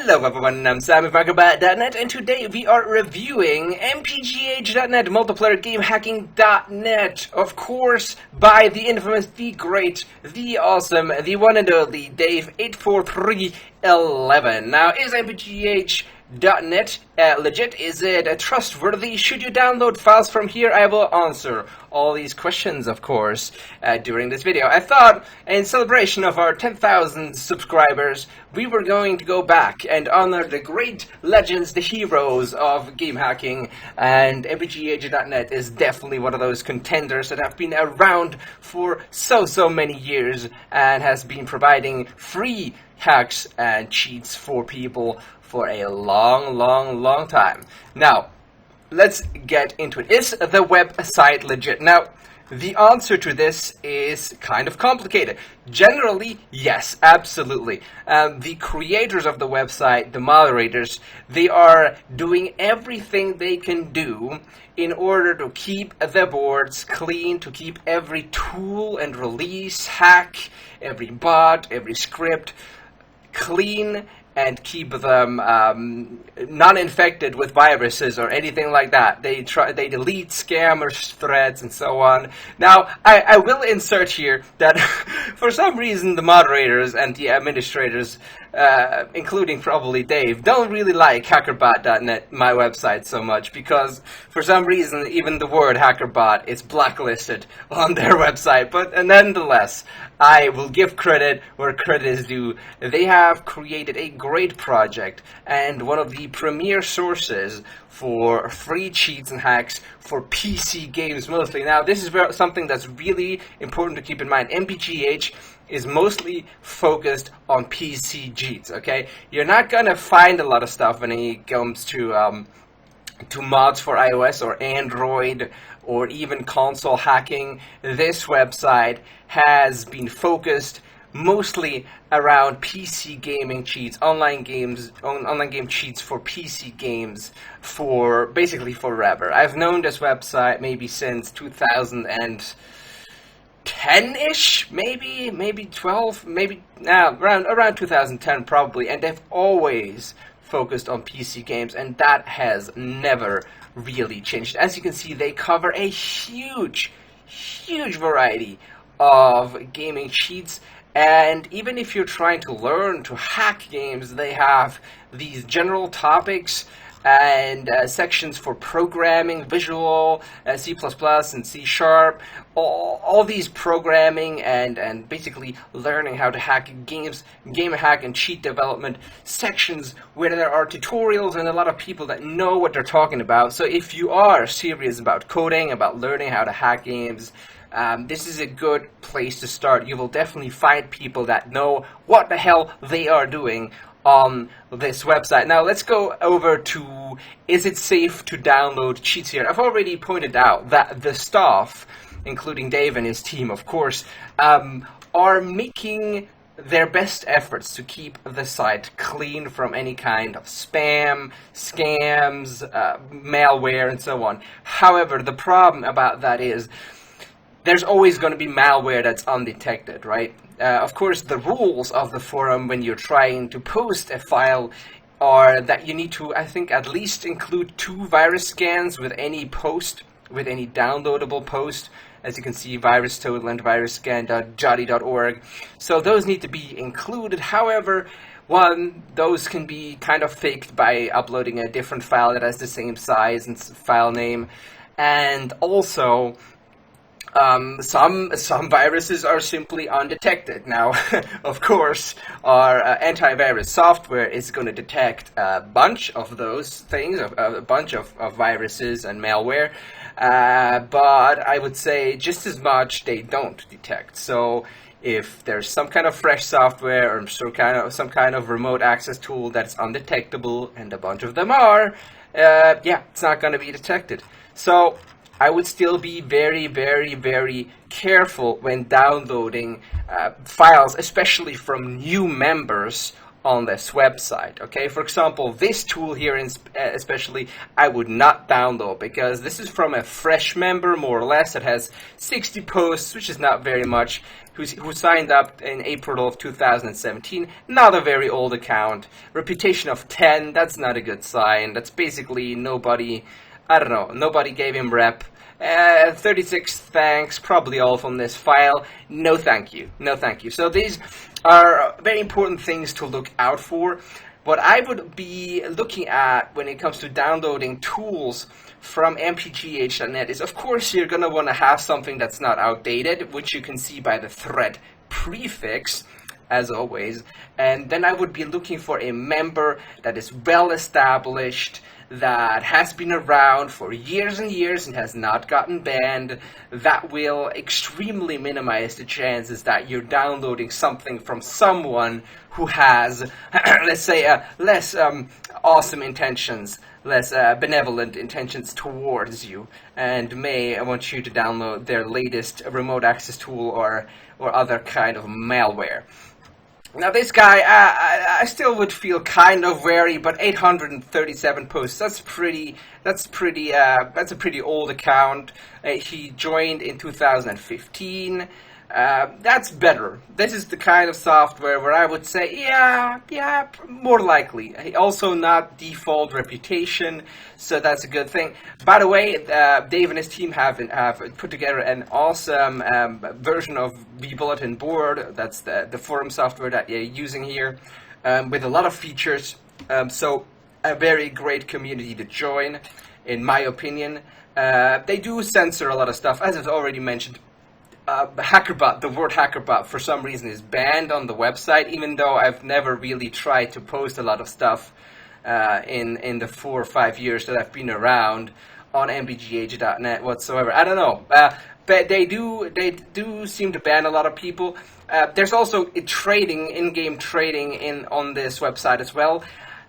Hello everyone, I'm Sam from MPGH.net, and today we are reviewing MPGH.net, multiplayer-game-hacking.net, of course, by the infamous, the great, the awesome, the one and only Dave84311. Now, is MPGH.net legit? Is it trustworthy? Should you download files from here? I will answer all these questions, of course, during this video. I thought, in celebration of our 10,000 subscribers, we were going to go back and honor the great legends, the heroes of game hacking, and MPGH.net is definitely one of those contenders that have been around for so many years and has been providing free hacks and cheats for people for a long time. Now, let's get into it. Is the website legit? Now, the answer to this is kind of complicated. Generally, yes, absolutely. The creators of the website, the moderators, they are doing everything they can do in order to keep the boards clean, to keep every tool and release, hack, every bot, every script clean, and keep them non-infected with viruses or anything like that. They delete scammers, threads, and so on. Now, I will insert here that for some reason the moderators and the administrators, including probably Dave, don't really like hackerbot.net, my website, so much, because for some reason even the word hackerbot is blacklisted on their website. But nonetheless, I will give credit where credit is due. They have created a great project and one of the premier sources for free cheats and hacks for PC games mostly. Now, this is something that's really important to keep in mind. MPGH is mostly focused on PC cheats, okay? You're not gonna find a lot of stuff when it comes to mods for iOS or Android or even console hacking. This website has been focused mostly around PC gaming cheats, online game cheats for PC games for basically forever. I've known this website maybe since 2010-ish, maybe 12, around 2010 probably, and they've always focused on PC games, and that has never really changed. As you can see, they cover a huge variety of gaming cheats, and even if you're trying to learn to hack games, they have these general topics and sections for programming, visual, C++ and C#, all these programming and basically learning how to hack games, game hack and cheat development sections where there are tutorials and a lot of people that know what they're talking about. So if you are serious about coding, about learning how to hack games, this is a good place to start. You will definitely find people that know what the hell they are doing on this website. Now let's go over to, is it safe to download cheats here? I've already pointed out that the staff, including Dave and his team, of course, are making their best efforts to keep the site clean from any kind of spam, scams, malware, and so on. However, the problem about that is there's always going to be malware that's undetected, right? Of course, the rules of the forum when you're trying to post a file are that you need to, I think, at least include 2 virus scans with any post, with any downloadable post. As you can see, VirusTotal and virusscan.jotty.org. So those need to be included. However, those can be kind of faked by uploading a different file that has the same size and file name. And also, some viruses are simply undetected. Now, of course, our antivirus software is going to detect a bunch of those things, a bunch of viruses and malware, but I would say just as much they don't detect. So if there's some kind of fresh software or some kind of remote access tool that's undetectable, and a bunch of them are, yeah, it's not going to be detected. So I would still be very careful when downloading files, especially from new members on this website. Okay, for example, this tool here especially, I would not download, because this is from a fresh member, more or less. It has 60 posts, which is not very much, who signed up in April of 2017. Not a very old account. Reputation of 10. That's not a good sign. That's basically nobody. I don't know. Nobody gave him rep. 36 thanks, probably all from this file. No thank you. No thank you. So these are very important things to look out for. What I would be looking at when it comes to downloading tools from MPGH.net is, of course, you're going to want to have something that's not outdated, which you can see by the thread prefix, as always. And then I would be looking for a member that is well established, that has been around for years and years and has not gotten banned. That will extremely minimize the chances that you're downloading something from someone who has, let's say, less awesome intentions, less benevolent intentions towards you, and may want you to download their latest remote access tool or other kind of malware. Now this guy, I still would feel kind of wary, but 837 posts, that's a pretty old account. He joined in 2015. That's better. This is the kind of software where I would say, yeah, more likely. Also not default reputation, so that's a good thing. By the way, Dave and his team have put together an awesome version of the bulletin board. That's the forum software that you're using here, with a lot of features. So a very great community to join, in my opinion. They do censor a lot of stuff, as I've already mentioned. Hackerbot, the word hackerbot, for some reason is banned on the website, even though I've never really tried to post a lot of stuff in the 4 or 5 years that I've been around on MPGH.net whatsoever. I don't know, but they do seem to ban a lot of people. There's also in-game trading on this website as well.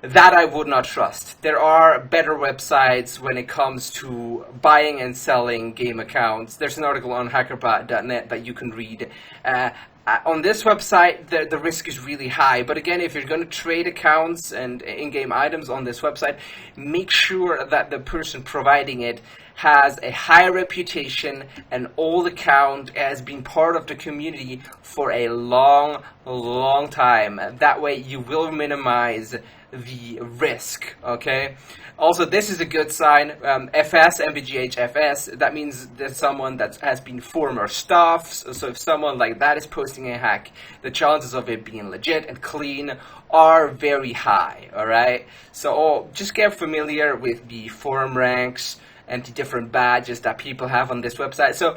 That I would not trust. There are better websites when it comes to buying and selling game accounts. There's an article on hackerbot.net that you can read. On this website, the risk is really high. But again, if you're going to trade accounts and in-game items on this website, make sure that the person providing it has a high reputation, an old account, has been part of the community for a long, long time. That way you will minimize the risk, okay? Also, this is a good sign. FS, MPGH FS, that means there's someone that has been former staff. So if someone like that is posting a hack, the chances of it being legit and clean are very high, alright? So just get familiar with the forum ranks and the different badges that people have on this website. So,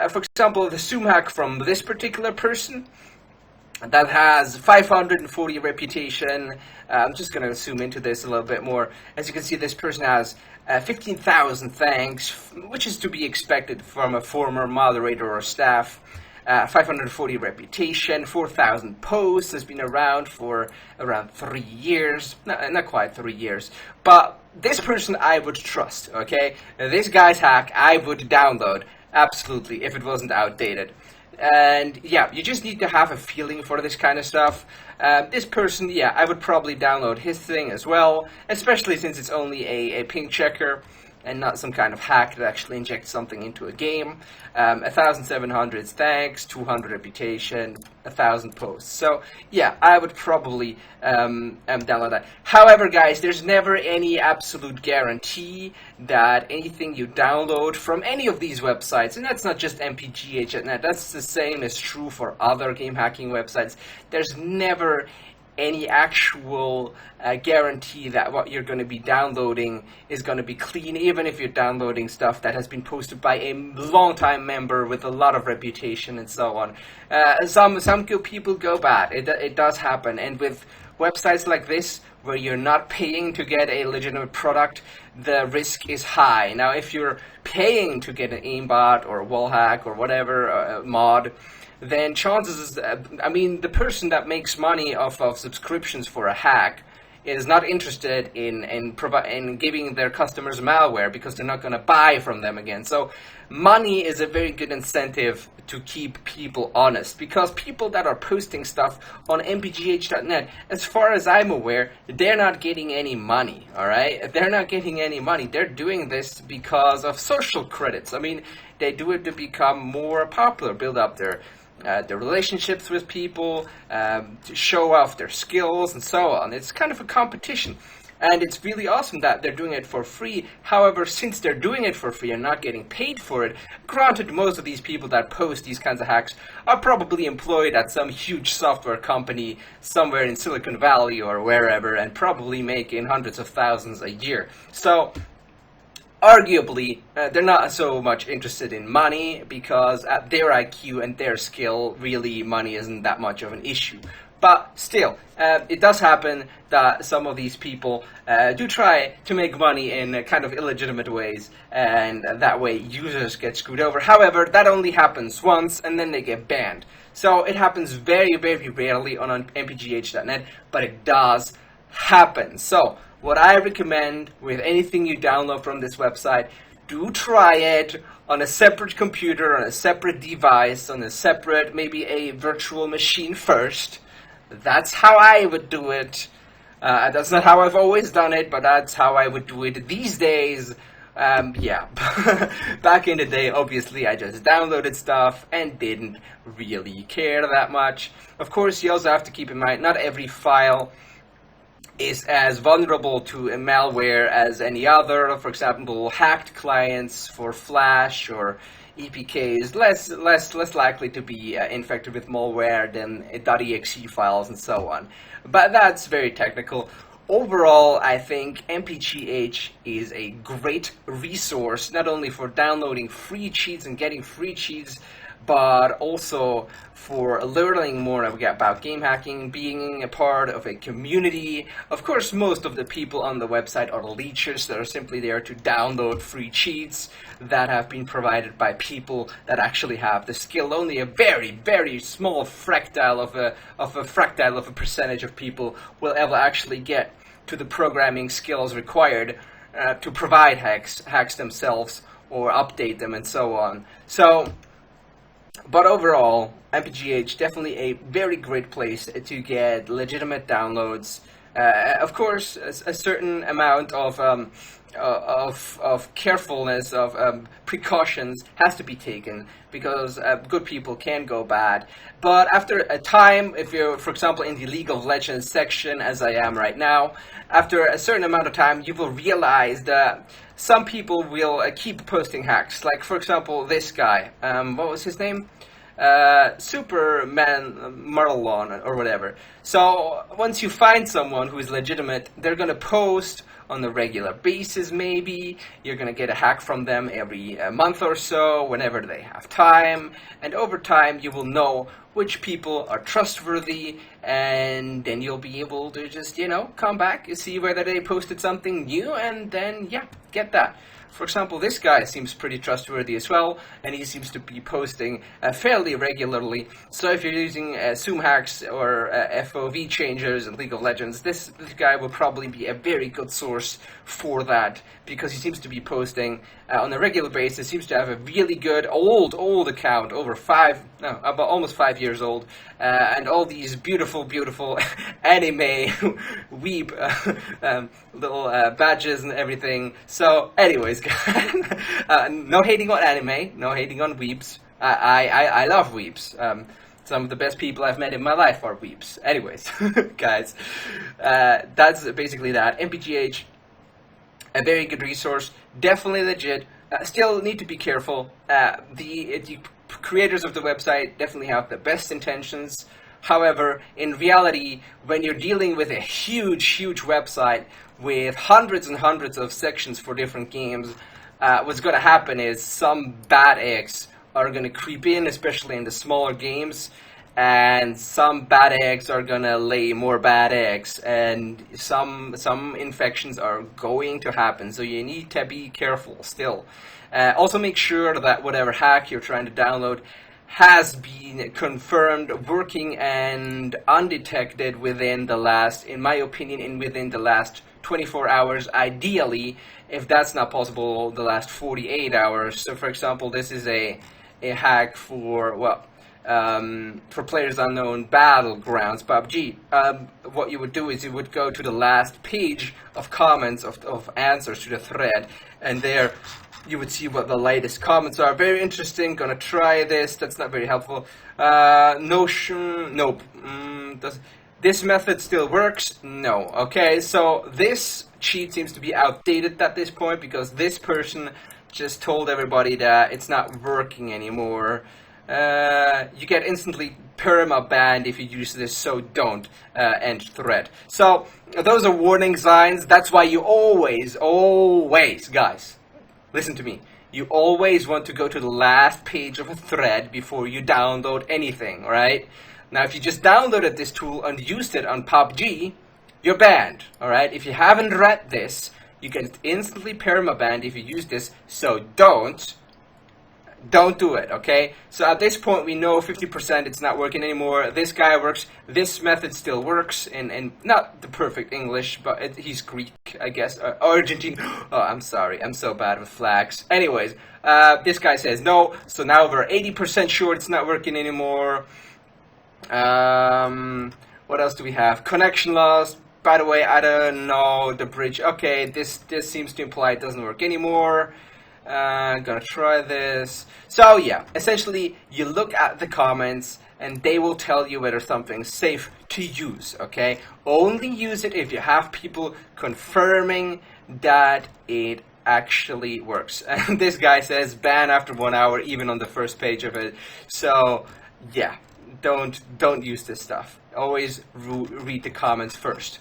for example, the Zoom hack from this particular person, that has 540 reputation. I'm just going to zoom into this a little bit more. As you can see, this person has 15,000 thanks, which is to be expected from a former moderator or staff. 540 reputation, 4,000 posts, has been around for around 3 years. Not quite 3 years. But this person I would trust, okay? This guy's hack I would download, absolutely, if it wasn't outdated. And yeah, you just need to have a feeling for this kind of stuff. This person, yeah, I would probably download his thing as well, especially since it's only a ping checker and not some kind of hack that actually injects something into a game. 1,700 thanks, 200 reputation, 1,000 posts. So yeah, I would probably download that. However, guys, there's never any absolute guarantee that anything you download from any of these websites, and that's not just MPGH.net, that's the same is true for other game hacking websites. There's never any actual guarantee that what you're going to be downloading is going to be clean, even if you're downloading stuff that has been posted by a long-time member with a lot of reputation and so on. Some good people go bad. It does happen, and with websites like this, where you're not paying to get a legitimate product, the risk is high. Now, if you're paying to get an aimbot or a wall hack or whatever mod, then chances, I mean, the person that makes money off of subscriptions for a hack is not interested in giving their customers malware, because they're not going to buy from them again. So money is a very good incentive to keep people honest, because people that are posting stuff on MPGH.net, as far as I'm aware, they're not getting any money, alright? They're not getting any money. They're doing this because of social credits. I mean, they do it to become more popular, build up their their relationships with people, to show off their skills and so on. It's kind of a competition. And it's really awesome that they're doing it for free. However, since they're doing it for free and not getting paid for it, granted, most of these people that post these kinds of hacks are probably employed at some huge software company somewhere in Silicon Valley or wherever, and probably making hundreds of thousands a year. So, arguably, they're not so much interested in money, because at their IQ and their skill, really, money isn't that much of an issue. But still, it does happen that some of these people do try to make money in kind of illegitimate ways, and that way users get screwed over. However, that only happens once, and then they get banned. So it happens very, very rarely on MPGH.net, but it does happen. So what I recommend with anything you download from this website, do try it on a separate computer, on a separate device, on a separate, maybe a virtual machine first. That's how I would do it. That's not how I've always done it, but that's how I would do it these days. Yeah. Back in the day, obviously, I just downloaded stuff and didn't really care that much. Of course, you also have to keep in mind, not every file is as vulnerable to a malware as any other. For example, hacked clients for Flash or EPK is less likely to be infected with malware than .exe files and so on. But that's very technical. Overall, I think MPGH is a great resource, not only for downloading free cheats and getting free cheats, but also for learning more about game hacking, being a part of a community. Of course, most of the people on the website are leechers that are simply there to download free cheats that have been provided by people that actually have the skill. Only a very, very small fractile of a percentage of people will ever actually get to the programming skills required to provide hacks themselves or update them and so on. But overall, MPGH definitely a very great place to get legitimate downloads. Of course, a certain amount of carefulness, of precautions has to be taken, because good people can go bad. But after a time, if you're, for example, in the League of Legends section, as I am right now, after a certain amount of time, you will realize that some people will keep posting hacks. Like, for example, this guy. What was his name? Superman Marlon or whatever. So once you find someone who is legitimate, they're gonna post on a regular basis. Maybe you're gonna get a hack from them every month or so, whenever they have time, and over time you will know which people are trustworthy, and then you'll be able to just, come back and see whether they posted something new, and then get that. For example, this guy seems pretty trustworthy as well, and he seems to be posting fairly regularly. So if you're using Zoom hacks or FOV changers in League of Legends, this guy will probably be a very good source for that, because he seems to be posting on a regular basis. Seems to have a really good old account, about almost 5 years old, and all these beautiful anime weeb little badges and everything. So anyways, no hating on anime, no hating on weebs. I love weebs. Some of the best people I've met in my life are weebs. Anyways, guys, that's basically that. MPGH, a very good resource, definitely legit. Still need to be careful. The creators of the website definitely have the best intentions. However, in reality, when you're dealing with a huge website with hundreds and hundreds of sections for different games, what's going to happen is some bad eggs are going to creep in, especially in the smaller games, and some bad eggs are going to lay more bad eggs, and some infections are going to happen, so you need to be careful still. Also make sure that whatever hack you're trying to download has been confirmed working and undetected within the last, in my opinion, within the last 24 hours, ideally. If that's not possible, the last 48 hours. So for example, this is a hack for, for PlayerUnknown Battlegrounds, PUBG. What you would do is you would go to the last page of comments, of answers to the thread, and there you would see what the latest comments are. Very interesting. Gonna try this. That's not very helpful. Notion. Nope. Does this method still works? No. Okay. So this cheat seems to be outdated at this point because this person just told everybody that it's not working anymore. You get instantly perma-banned if you use this, so don't end thread. So those are warning signs. That's why you always, guys, listen to me. You always want to go to the last page of a thread before you download anything, alright? Now, if you just downloaded this tool and used it on PUBG, you're banned, alright? If you haven't read this, you get instantly perma-banned if you use this, so don't do it, okay? So at this point, we know 50% it's not working anymore. This guy works. This method still works in not the perfect English, but he's Greek, I guess, or Argentine. Oh, I'm sorry. I'm so bad with flags. Anyways, this guy says no. So now we're 80% sure it's not working anymore. What else do we have? Connection loss. By the way, I don't know the bridge. Okay, this seems to imply it doesn't work anymore. Gonna try this. So yeah, essentially you look at the comments and they will tell you whether something's safe to use, okay? Only use it if you have people confirming that it actually works. And this guy says ban after 1 hour, even on the first page of it. So yeah, don't use this stuff. Always read the comments first.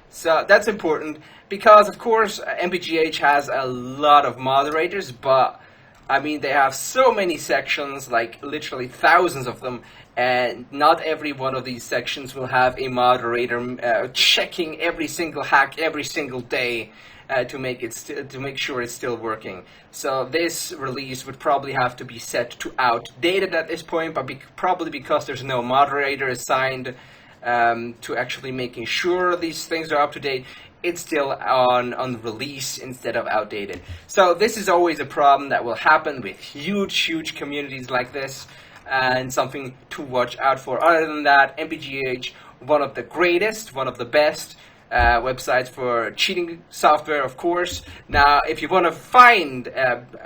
So that's important because, of course, MPGH has a lot of moderators, but I mean, they have so many sections, like literally thousands of them, and not every one of these sections will have a moderator checking every single hack every single day to make sure it's still working. So this release would probably have to be set to outdated at this point, but probably because there's no moderator assigned to actually making sure these things are up to date, it's still on release instead of outdated. So this is always a problem that will happen with huge communities like this, and something to watch out for. Other than that, MPGH, one of the greatest, one of the best websites for cheating software, of course. Now, if you want to find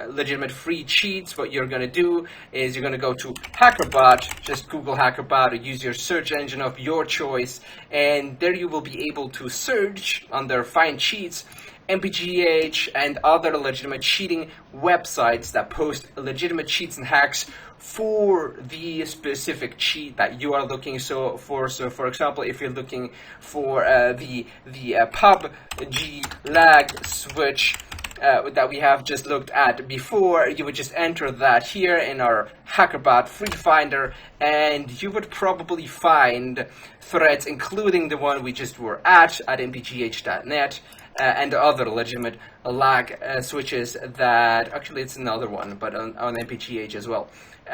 legitimate free cheats, what you're going to do is you're going to go to HackerBot, just Google HackerBot, or use your search engine of your choice, and there you will be able to search under Find Cheats, MPGH, and other legitimate cheating websites that post legitimate cheats and hacks for the specific cheat that you are looking for. So, for example, if you're looking for the PUBG lag switch that we have just looked at before, you would just enter that here in our HackerBot free finder, and you would probably find threads, including the one we just were at mpgh.net. And other legitimate lag switches that, actually it's another one, but on MPGH as well.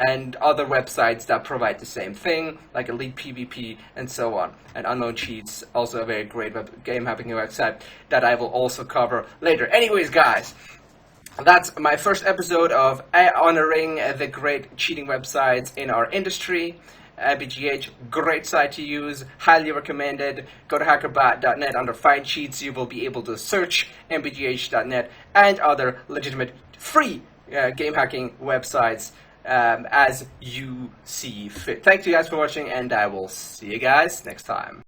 And other websites that provide the same thing, like Elite PvP and so on. And Unknown Cheats, also a very great game hacking website that I will also cover later. Anyways, guys, that's my first episode of honoring the great cheating websites in our industry. MPGH, great site to use, highly recommended. Go to hackerbot.net under Find Cheats. You will be able to search mpgh.net and other legitimate free game hacking websites as you see fit. Thank you guys for watching, and I will see you guys next time.